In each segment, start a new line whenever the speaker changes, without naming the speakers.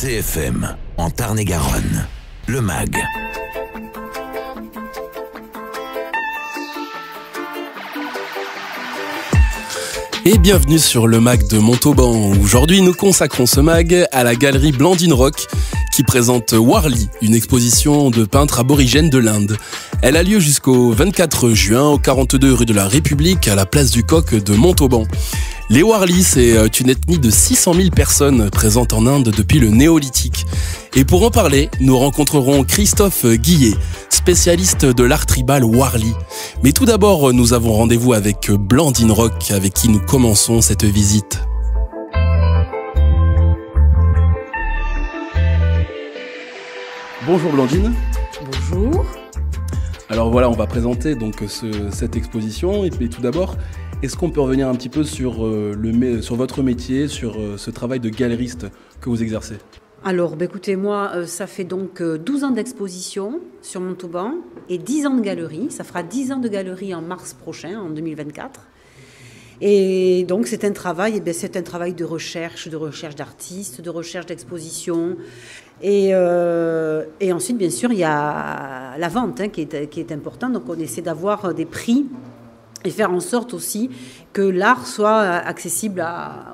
CFM, en Tarn-et-Garonne, le MAG.
Et bienvenue sur le MAG de Montauban. Aujourd'hui, nous consacrons ce MAG à la galerie Blandine Rock qui présente Warli, une exposition de peintres aborigènes de l'Inde. Elle a lieu jusqu'au 24 juin au 42 rue de la République à la place du Coq de Montauban. Les Warli, c'est une ethnie de 600 000 personnes présentes en Inde depuis le néolithique. Et pour en parler, nous rencontrerons Christophe Guillet, spécialiste de l'art tribal Warli. Mais tout d'abord, nous avons rendez-vous avec Blandine Rock, avec qui nous commençons cette visite. Bonjour Blandine.
Bonjour.
Alors voilà, on va présenter donc cette exposition. Et tout d'abord, est-ce qu'on peut revenir un petit peu sur votre métier, sur ce travail de galeriste que vous exercez ?
Alors, écoutez, moi, ça fait donc 12 ans d'exposition sur Montauban et 10 ans de galerie. Ça fera 10 ans de galerie en mars prochain, en 2024. Et donc, c'est un travail de recherche d'artistes, de recherche d'exposition. Et ensuite, bien sûr, il y a la vente qui est importante. Donc, on essaie d'avoir des prix et faire en sorte aussi que l'art soit accessible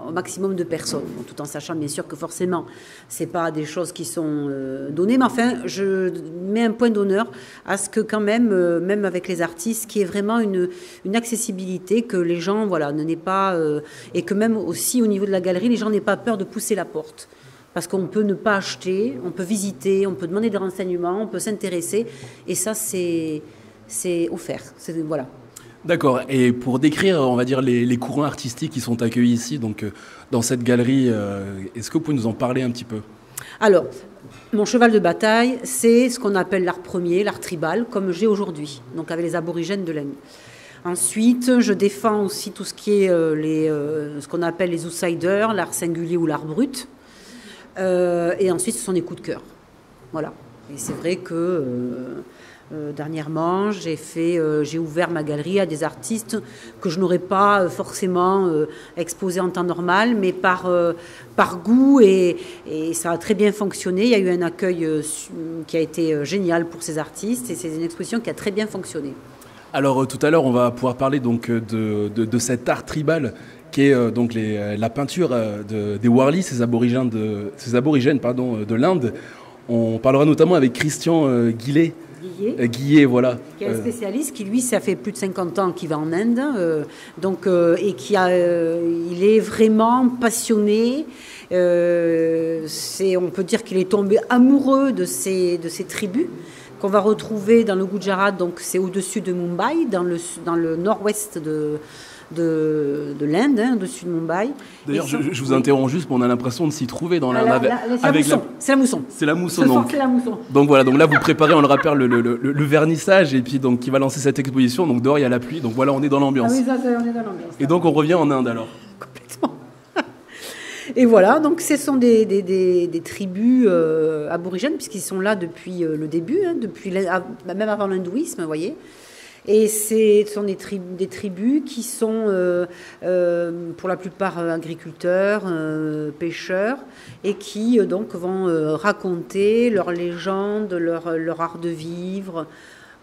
au maximum de personnes, tout en sachant bien sûr que forcément c'est pas des choses qui sont données, mais enfin je mets un point d'honneur à ce que quand même, même avec les artistes, qu'il y ait vraiment une accessibilité, que les gens n'aient pas, et que même aussi au niveau de la galerie, les gens n'aient pas peur de pousser la porte. Parce qu'on peut ne pas acheter, on peut visiter, on peut demander des renseignements, on peut s'intéresser, et ça c'est offert, voilà.
D'accord. Et pour décrire, on va dire, les courants artistiques qui sont accueillis ici, donc dans cette galerie, est-ce que vous pouvez nous en parler un petit peu ?
Alors, mon cheval de bataille, c'est ce qu'on appelle l'art premier, l'art tribal, comme j'ai aujourd'hui, donc avec les aborigènes de l'Inde. Ensuite, je défends aussi tout ce qui est ce qu'on appelle les outsiders, l'art singulier ou l'art brut. Et ensuite, ce sont des coups de cœur. Voilà. Et c'est vrai que dernièrement, j'ai ouvert ma galerie à des artistes que je n'aurais pas forcément exposés en temps normal, mais par goût, et ça a très bien fonctionné. Il y a eu un accueil qui a été génial pour ces artistes, et c'est une exposition qui a très bien fonctionné.
Alors tout à l'heure, on va pouvoir parler donc de cet art tribal qui est donc la peinture des Warli, ces aborigènes de l'Inde. On parlera notamment avec Christian Guillet. Guillet, voilà.
Qui est un spécialiste qui, lui, ça fait plus de 50 ans qu'il va en Inde, et il est vraiment passionné. On peut dire qu'il est tombé amoureux de ces tribus qu'on va retrouver dans le Gujarat, donc c'est au-dessus de Mumbai, dans le nord-ouest de l'Inde, au-dessus de Mumbai.
D'ailleurs, je vous interromps juste, mais on a l'impression de s'y trouver dans
c'est la mousson.
C'est la mousson. Donc voilà, donc là vous préparez, on le rappelle, le vernissage, et puis donc qui va lancer cette exposition. Donc dehors il y a la pluie, donc voilà, on est dans l'ambiance.
Ah oui, ça, on est dans l'ambiance.
Et donc on revient en Inde alors.
Complètement. Et voilà, donc ce sont des tribus aborigènes, puisqu'ils sont là depuis le début, même avant l'hindouisme, vous voyez. Et ce sont des tribus qui sont pour la plupart agriculteurs, pêcheurs, et qui donc vont raconter leurs légendes, leur art de vivre,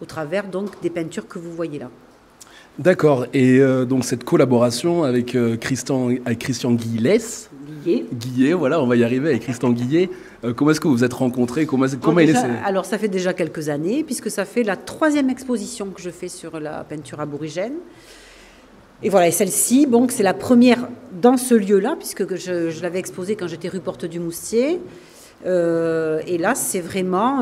au travers donc des peintures que vous voyez là.
D'accord. Et donc cette collaboration avec Christian Guillet, voilà, on va y arriver avec Christian Guillet. Comment est-ce que vous vous êtes rencontrés ?
Alors ça fait déjà quelques années, puisque ça fait la 3e exposition que je fais sur la peinture aborigène. Et voilà, et celle-ci, donc c'est la première dans ce lieu-là, puisque je l'avais exposée quand j'étais rue Porte du Moustier. Et là, c'est vraiment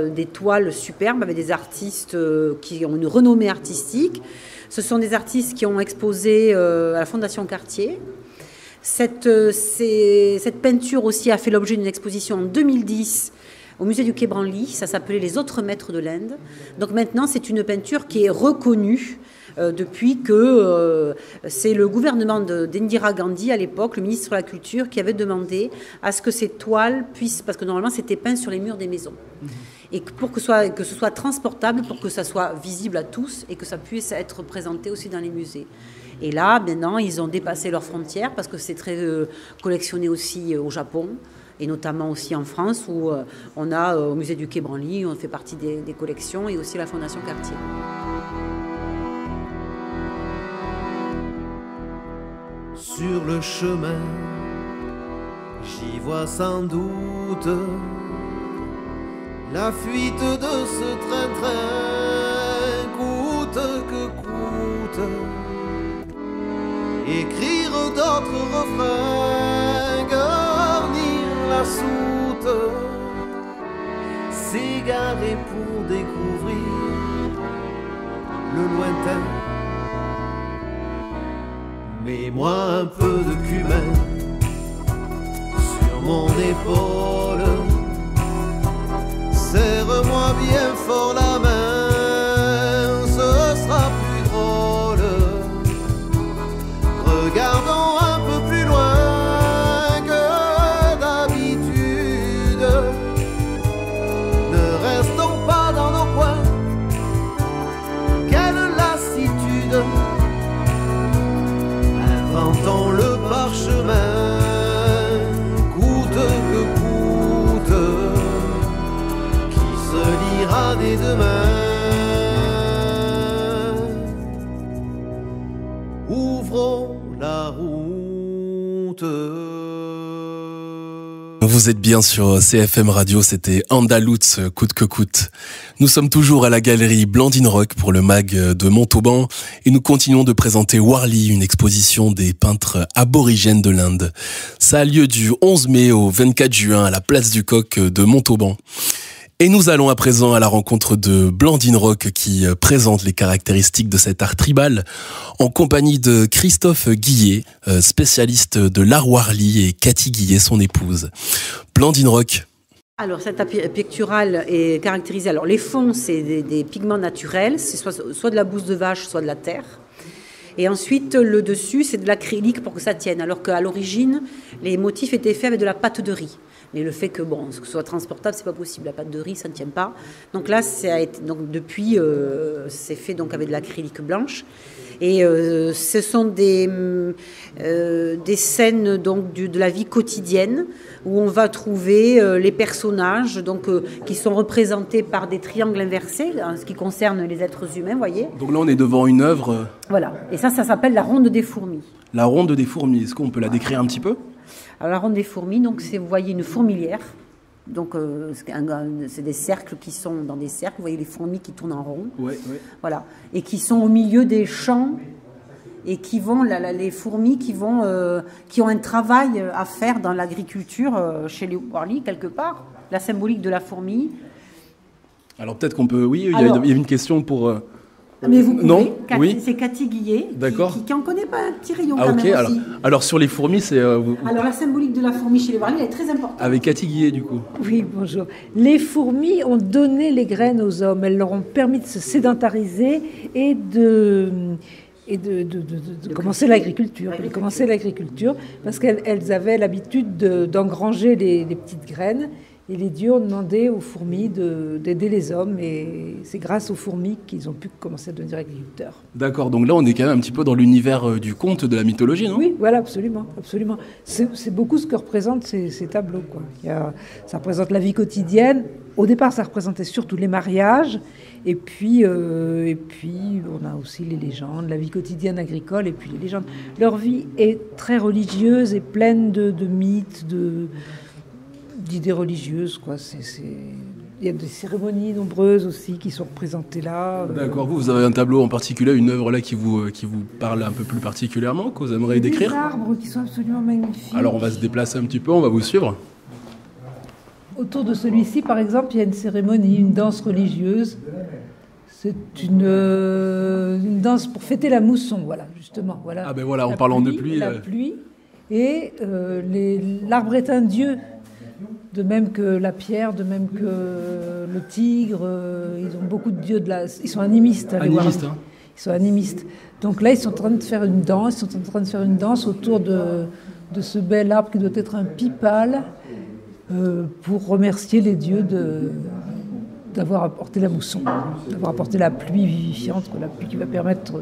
des toiles superbes avec des artistes qui ont une renommée artistique. Ce sont des artistes qui ont exposé à la Fondation Cartier. Cette peinture aussi a fait l'objet d'une exposition en 2010 au musée du Quai Branly. Ça s'appelait Les autres maîtres de l'Inde. Donc maintenant, c'est une peinture qui est reconnue depuis que c'est le gouvernement d'Indira Gandhi à l'époque, le ministre de la Culture, qui avait demandé à ce que ces toiles puissent, parce que normalement c'était peint sur les murs des maisons, et pour que ce soit transportable, pour que ça soit visible à tous et que ça puisse être présenté aussi dans les musées. Et là, maintenant, ils ont dépassé leurs frontières parce que c'est très collectionné aussi au Japon. et notamment aussi en France où on a au musée du Quai Branly, on fait partie des collections, et aussi la Fondation Cartier.
Sur le chemin, j'y vois sans doute la fuite de ce train-train, coûte que coûte. Écrire d'autres refrains, garnir la soute, s'égarer pour découvrir le lointain. Mets-moi un peu de cumin sur mon épaule, serre-moi bien fort la main, ce sera plus drôle. Regardons un peu plus loin que d'habitude, ne restons pas dans nos coins, quelle lassitude. Inventons le parchemin, coûte que coûte, qui se lira dès demain. Ouvrons la route.
Vous êtes bien sur CFM Radio, c'était Andalouse, coûte que coûte. Nous sommes toujours à la galerie Blandine Rock pour le MAG de Montauban et nous continuons de présenter Warli, une exposition des peintres aborigènes de l'Inde. Ça a lieu du 11 mai au 24 juin à la place du Coq de Montauban. Et nous allons à présent à la rencontre de Blandine Rock qui présente les caractéristiques de cet art tribal en compagnie de Christophe Guillet, spécialiste de l'art Warli, et Cathy Guillet, son épouse. Blandine Rock.
Alors, cet art pictural est caractérisé. Alors, les fonds, c'est des pigments naturels, c'est soit de la bouse de vache, soit de la terre. Et ensuite, le dessus, c'est de l'acrylique pour que ça tienne. Alors qu'à l'origine, les motifs étaient faits avec de la pâte de riz. Mais le fait que ce soit transportable, c'est pas possible. La pâte de riz, ça ne tient pas. Donc là, depuis, c'est fait donc avec de l'acrylique blanche. Et ce sont des scènes donc de la vie quotidienne où on va trouver les personnages donc qui sont représentés par des triangles inversés en ce qui concerne les êtres humains, voyez.
Donc là, on est devant une œuvre.
Voilà. Et ça s'appelle la ronde des fourmis.
La ronde des fourmis. Est-ce qu'on peut la décrire un petit peu ?
Alors la ronde des fourmis, donc vous voyez une fourmilière. Donc c'est des cercles qui sont dans des cercles. Vous voyez les fourmis qui tournent en rond.
Ouais.
Voilà. Et qui sont au milieu des champs et qui vont les fourmis qui ont un travail à faire dans l'agriculture chez les Warli quelque part. La symbolique de la fourmi.
Alors peut-être qu'on peut. Oui, il y a une question pour.
Mais vous pouvez.
Non, oui.
C'est Cathy Guillet qui en connaît pas un petit rayon quand même aussi.
Alors sur les fourmis, c'est...
Alors la symbolique de la fourmi chez les Warli, elle est très importante.
Avec Cathy Guillet, du coup.
Oui, bonjour. Les fourmis ont donné les graines aux hommes. Elles leur ont permis de se sédentariser et de commencer l'agriculture. Parce qu'elles avaient l'habitude d'engranger les petites graines. Et les dieux ont demandé aux fourmis d'aider les hommes, et c'est grâce aux fourmis qu'ils ont pu commencer à devenir agriculteurs.
D'accord, donc là on est quand même un petit peu dans l'univers du conte, de la mythologie, non ?
Oui, voilà, absolument. C'est beaucoup ce que représentent ces tableaux, quoi. Ça représente la vie quotidienne. Au départ, ça représentait surtout les mariages, et puis on a aussi les légendes, la vie quotidienne agricole, et puis les légendes. Leur vie est très religieuse et pleine de mythes, d'idées religieuses, quoi. Il y a des cérémonies nombreuses aussi qui sont représentées là.
D'accord, vous avez un tableau en particulier, une œuvre là qui vous parle un peu plus particulièrement, que vous aimeriez décrire ?
Des arbres qui sont absolument magnifiques.
Alors on va se déplacer un petit peu, on va vous suivre.
Autour de celui-ci, par exemple, il y a une cérémonie, une danse religieuse. C'est une danse pour fêter la mousson, voilà, justement. Voilà.
Ah ben voilà, en parlant de pluie...
La pluie. Et l'arbre est un dieu. De même que la pierre, de même que le tigre, ils ont beaucoup de dieux ils sont animistes.
Ils
sont animistes. Donc là, ils sont en train de faire une danse, autour de ce bel arbre qui doit être un pipal, pour remercier les dieux d'avoir apporté la mousson, d'avoir apporté la pluie vivifiante, la pluie qui va permettre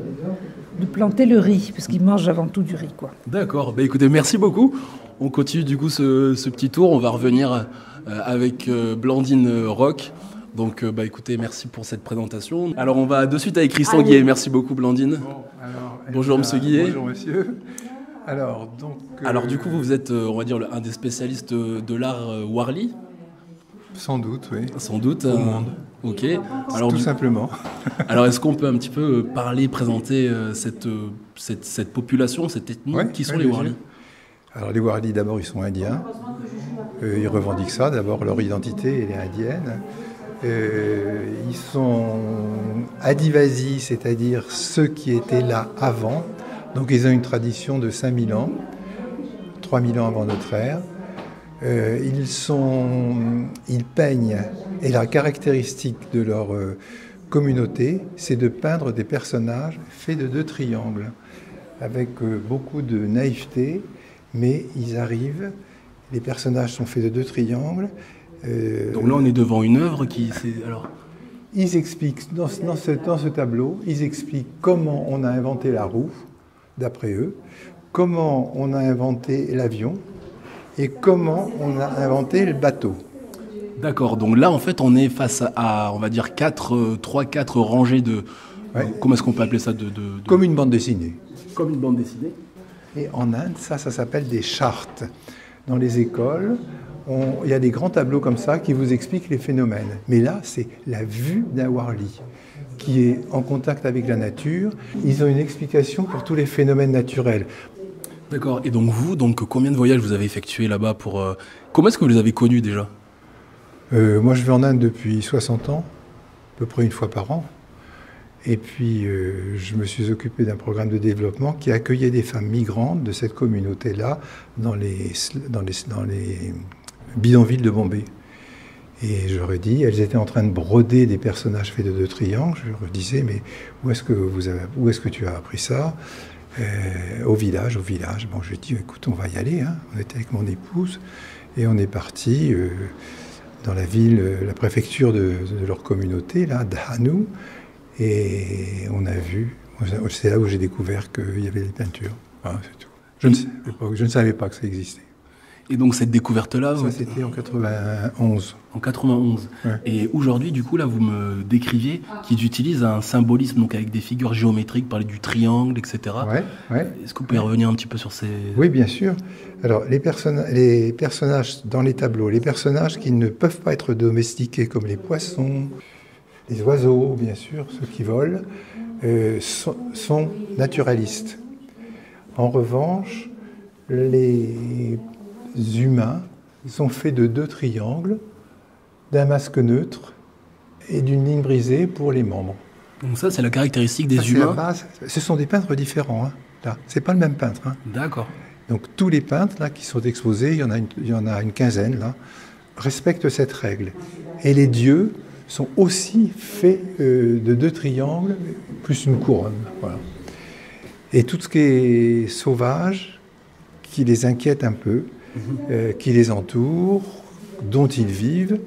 de planter le riz, parce qu'ils mangent avant tout du riz, quoi.
D'accord, écoutez, merci beaucoup. On continue du coup ce petit tour. On va revenir avec Blandine Rock. Donc écoutez, merci pour cette présentation. Alors on va de suite avec Christian Guillet. Merci beaucoup Blandine.
Bon, alors,
Bonjour Monsieur Guillet.
Bonjour monsieur. Alors,
du coup vous êtes, on va dire, un des spécialistes de l'art Warli.
Sans doute, oui.
Sans doute.
Au monde.
Ok.
Alors, tout simplement.
Alors est-ce qu'on peut un petit peu présenter cette population, cette ethnie qui sont les Warli?
Alors les Warli d'abord ils sont indiens. Ils revendiquent ça, d'abord leur identité elle est indienne. Ils sont Adivasi, c'est-à-dire ceux qui étaient là avant. Donc ils ont une tradition de 5000 ans, 3000 ans avant notre ère. Ils peignent, et la caractéristique de leur communauté, c'est de peindre des personnages faits de 2 triangles, avec beaucoup de naïveté, mais ils arrivent, les personnages sont faits de 2 triangles.
Donc là on est devant une œuvre qui...
Ils expliquent, dans ce tableau, ils expliquent comment on a inventé la roue, d'après eux, comment on a inventé l'avion, et comment on a inventé le bateau.
D'accord, donc là en fait on est face à, on va dire, 3-4 rangées de... Ouais. Comment est-ce qu'on peut appeler ça
Comme une bande dessinée.
Comme une bande dessinée.
Et en Inde, ça s'appelle des chartes. Dans les écoles, il y a des grands tableaux comme ça qui vous expliquent les phénomènes. Mais là, c'est la vue d'un Warli qui est en contact avec la nature. Ils ont une explication pour tous les phénomènes naturels.
D'accord. Et donc vous, combien de voyages vous avez effectués là-bas pour... Comment est-ce que vous les avez connus déjà?
Moi, je vais en Inde depuis 60 ans, à peu près une fois par an. Et puis, je me suis occupé d'un programme de développement qui accueillait des femmes migrantes de cette communauté-là dans les bidonvilles de Bombay. Et je leur ai dit, elles étaient en train de broder des personnages faits de 2 triangles. Je leur disais, mais où est-ce que tu as appris ça? Au village. Bon, je lui ai dit, écoute, on va y aller. Hein. On était avec mon épouse et on est parti dans la ville, la préfecture de leur communauté, là, Dhanu. Et on a vu, c'est là où j'ai découvert qu'il y avait des peintures. Voilà, c'est tout. Je ne savais pas que ça existait.
Et donc cette découverte-là...
Ça, c'était en 91.
En 91. Ouais. Et aujourd'hui, du coup, là, vous me décriviez qu'ils utilisent un symbolisme, donc avec des figures géométriques, parler du triangle, etc.
Ouais.
Est-ce que vous pouvez revenir un petit peu sur ces...
Oui, bien sûr. Alors, les personnages dans les tableaux, les personnages qui ne peuvent pas être domestiqués, comme les poissons, les oiseaux, bien sûr, ceux qui volent, sont naturalistes. En revanche, les humains sont faits de 2 triangles, d'un masque neutre et d'une ligne brisée pour les membres.
Donc ça, c'est la caractéristique des humains.
La base. Ce sont des peintres différents. Hein, là, c'est pas le même peintre. Hein.
D'accord.
Donc tous les peintres là qui sont exposés, il y en a une quinzaine là, respectent cette règle. Et les dieux sont aussi faits de 2 triangles plus une couronne. Voilà. Et tout ce qui est sauvage, qui les inquiète un peu, qui les entoure, dont ils vivent,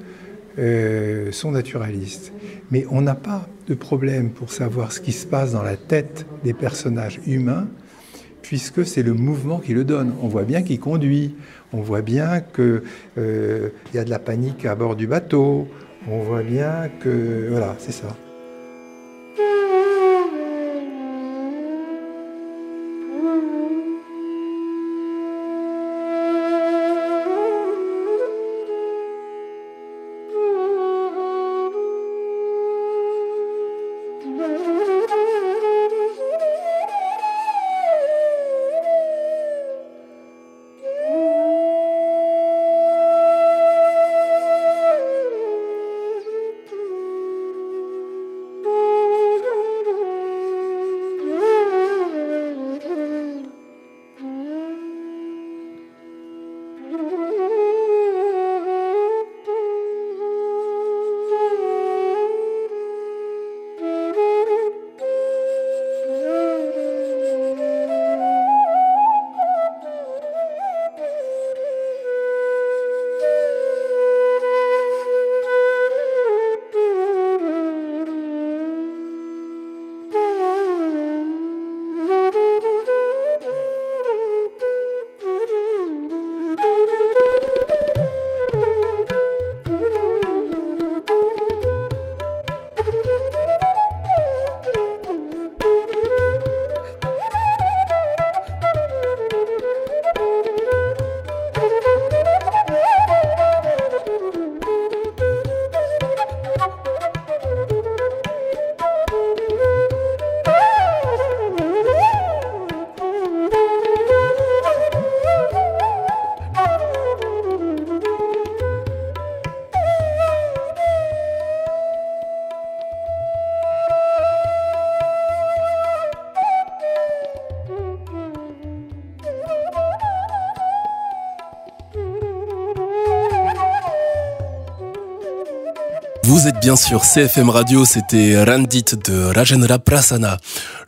sont naturalistes. Mais on n'a pas de problème pour savoir ce qui se passe dans la tête des personnages humains, puisque c'est le mouvement qui le donne. On voit bien qu'il conduit, on voit bien qu'il y a de la panique à bord du bateau, on voit bien que... Voilà, c'est ça.
Vous êtes bien sur CFM Radio, c'était Randit de Rajendra Prasanna.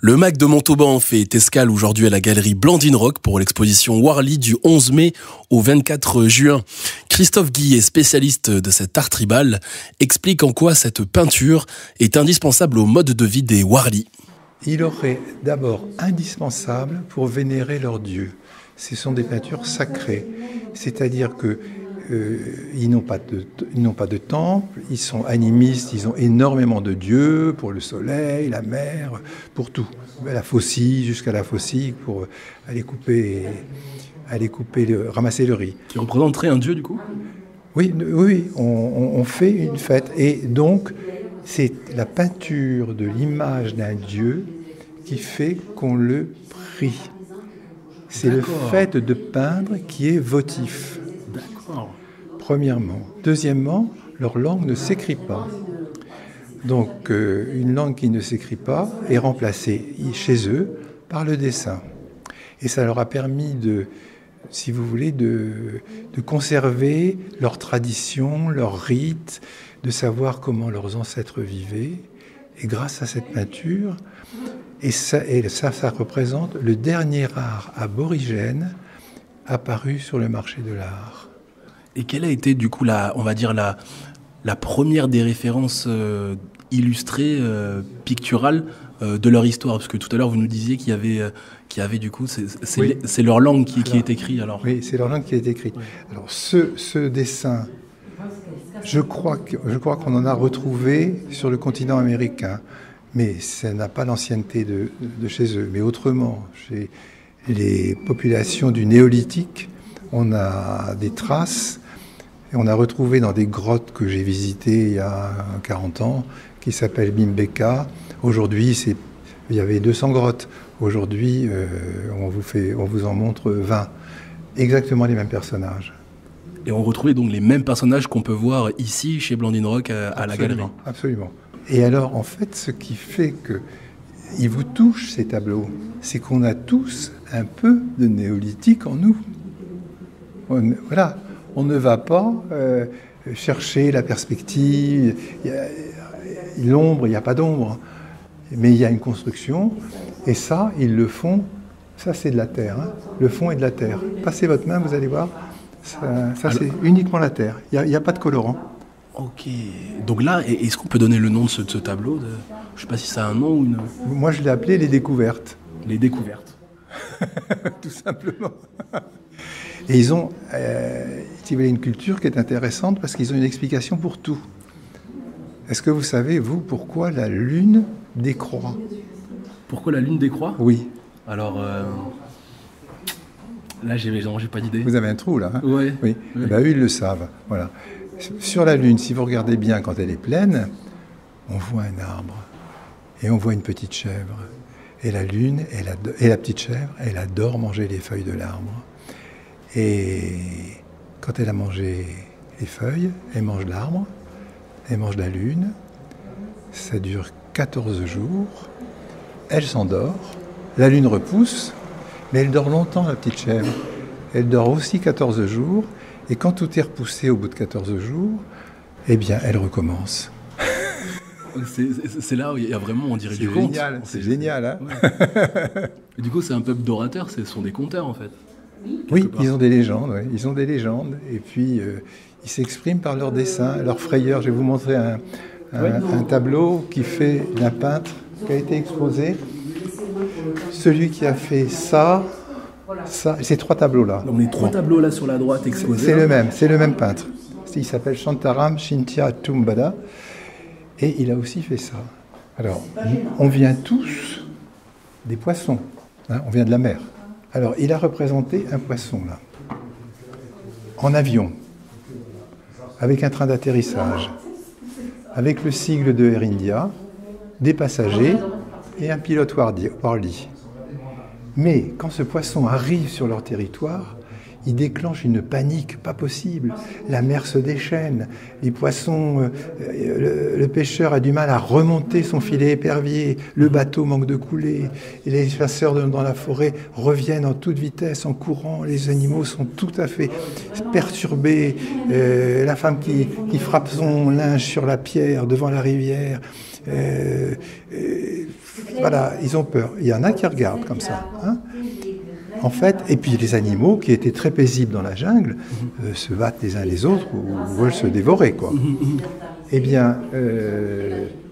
Le MAC de Montauban fait escale aujourd'hui à la galerie Blandine Rock pour l'exposition Warli du 11 mai au 24 juin. Christophe Guillet, spécialiste de cet art tribal, explique en quoi cette peinture est indispensable au mode de vie des Warli.
Il aurait d'abord indispensable pour vénérer leurs dieux. Ce sont des peintures sacrées, c'est-à-dire que ils n'ont pas de temple, ils sont animistes, ils ont énormément de dieux pour le soleil, la mer, pour tout. La faucille, jusqu'à la faucille, pour aller ramasser le riz.
Qui représenterait un dieu du coup ?
Oui, on fait une fête. Et donc, c'est la peinture de l'image d'un dieu qui fait qu'on le prie. C'est le fait de peindre qui est votif.
D'accord.
Premièrement. Deuxièmement, leur langue ne s'écrit pas. Donc, une langue qui ne s'écrit pas est remplacée chez eux par le dessin. Et ça leur a permis si vous voulez, de conserver leurs traditions, leurs rites, de savoir comment leurs ancêtres vivaient. Et grâce à cette peinture, ça représente le dernier art aborigène apparu sur le marché de l'art.
Et quelle a été du coup la première des références illustrées, picturales de leur histoire? Parce que tout à l'heure vous nous disiez qu'il y avait du coup, c'est leur langue qui est écrite alors.
Oui, c'est leur langue qui est écrite. Oui. Alors ce dessin, je crois qu'on en a retrouvé sur le continent américain, mais ça n'a pas l'ancienneté de chez eux. Mais autrement, chez les populations du néolithique, on a des traces. Et on a retrouvé dans des grottes que j'ai visitées il y a 40 ans, qui s'appellent Bimbeka. Aujourd'hui, il y avait 200 grottes. Aujourd'hui, on vous en montre 20. Exactement les mêmes personnages.
Et on retrouvait donc les mêmes personnages qu'on peut voir ici, chez Blandine Rock, à la galerie.
Absolument. Et alors, en fait, ce qui fait qu'ils vous touchent, ces tableaux, c'est qu'on a tous un peu de néolithique en nous. Voilà. On ne va pas chercher la perspective, l'ombre, il n'y a pas d'ombre, mais il y a une construction, et ça, ils le font, ça c'est de la terre, hein. Le fond est de la terre. Passez votre main, vous allez voir, ça c'est uniquement la terre, il n'y a pas de colorant.
Ok, donc là, est-ce qu'on peut donner le nom de ce tableau je ne sais pas si ça a un nom ou une...
Moi je l'ai appelé les découvertes.
Les découvertes.
Tout simplement. Et ils ont, si vous voulez, une culture qui est intéressante parce qu'ils ont une explication pour tout. Est-ce que vous savez, vous, pourquoi la Lune décroît ?
Pourquoi la Lune décroît ?
Oui.
Alors, là, j'ai pas d'idée.
Vous avez un trou, là, hein ?
Oui.
Oui. Eh ben, eux, ils le savent. Voilà. Sur la Lune, si vous regardez bien quand elle est pleine, on voit un arbre et on voit une petite chèvre. Et la Lune, et la petite chèvre, elle adore manger les feuilles de l'arbre. Et quand elle a mangé les feuilles, elle mange l'arbre, elle mange la lune. Ça dure 14 jours. Elle s'endort. La lune repousse, mais elle dort longtemps, la petite chèvre. Elle dort aussi 14 jours. Et quand tout est repoussé au bout de 14 jours, eh bien, elle recommence.
C'est là où il y a vraiment, on dirait, du conte.
Génial, c'est génial, hein.
Ouais. Et du coup, c'est un peuple d'orateurs, ce sont des conteurs, en fait.
Oui, ils ont des légendes, ouais. Ils ont des légendes, et puis ils s'expriment par leurs dessins, leurs frayeurs. Je vais vous montrer un tableau d'un peintre qui a été exposé. Celui qui a fait ça, ces 3 tableaux-là.
Donc les 3 tableaux là sur la droite exposés.
C'est le même peintre. Il s'appelle Shantaram Shintia Tumbada, et il a aussi fait ça. Alors, on vient tous des poissons, hein, on vient de la mer. Alors, il a représenté un poisson, là, en avion, avec un train d'atterrissage, avec le sigle de Air India, des passagers et un pilote Warli. Mais quand ce poisson arrive sur leur territoire, il déclenche une panique pas possible. La mer se déchaîne, les poissons, le pêcheur a du mal à remonter son filet épervier, le bateau manque de couler, et les chasseurs dans la forêt reviennent en toute vitesse, en courant, les animaux sont tout à fait perturbés, la femme qui frappe son linge sur la pierre devant la rivière, voilà, ils ont peur. Il y en a qui regardent comme ça, hein. En fait, et puis les animaux qui étaient très paisibles dans la jungle se battent les uns les autres ou veulent se dévorer, quoi. Eh bien,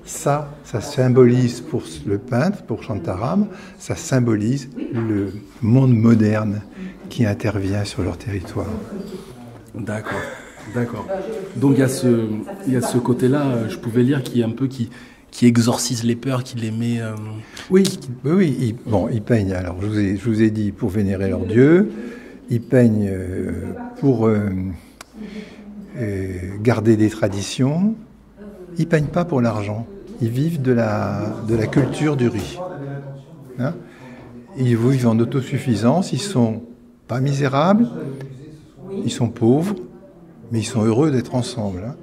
ça symbolise pour le peintre, pour Shantaram, ça symbolise le monde moderne qui intervient sur leur territoire.
D'accord. Donc il y a ce côté-là, je pouvais lire, qui est un peu qui exorcise les peurs, qui les met...
Oui, ils peignent. Alors, je vous ai dit pour vénérer leur dieu, ils peignent pour garder des traditions. Ils peignent pas pour l'argent. Ils vivent de la culture du riz. Hein? Ils vivent en autosuffisance. Ils sont pas misérables. Ils sont pauvres, mais ils sont heureux d'être ensemble. Hein?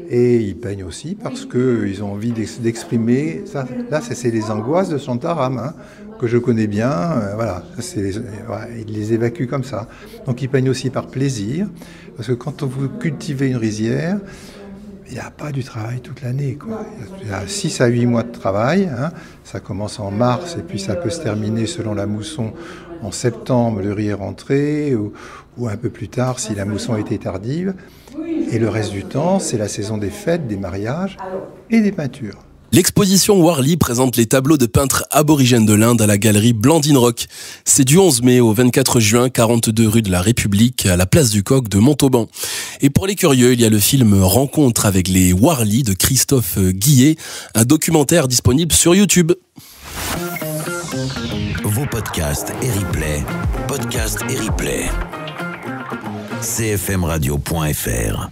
Et ils peignent aussi parce qu'ils ont envie d'exprimer ça. Là, c'est les angoisses de Shantaram, hein, que je connais bien. Voilà, ils les évacuent comme ça. Donc ils peignent aussi par plaisir, parce que quand vous cultivez une rizière, il n'y a pas du travail toute l'année, quoi. Il y a 6 à 8 mois de travail. Hein. Ça commence en mars et puis ça peut se terminer selon la mousson en septembre, le riz est rentré, ou un peu plus tard si la mousson était tardive. Et le reste du temps, c'est la saison des fêtes, des mariages et des peintures.
L'exposition Warli présente les tableaux de peintres aborigènes de l'Inde à la galerie Blandine Rock. C'est du 11 mai au 24 juin, 42 rue de la République, à la place du Coq de Montauban. Et pour les curieux, il y a le film Rencontre avec les Warli de Christophe Guillet, un documentaire disponible sur YouTube.
Vos podcasts et replays, cfmradio.fr.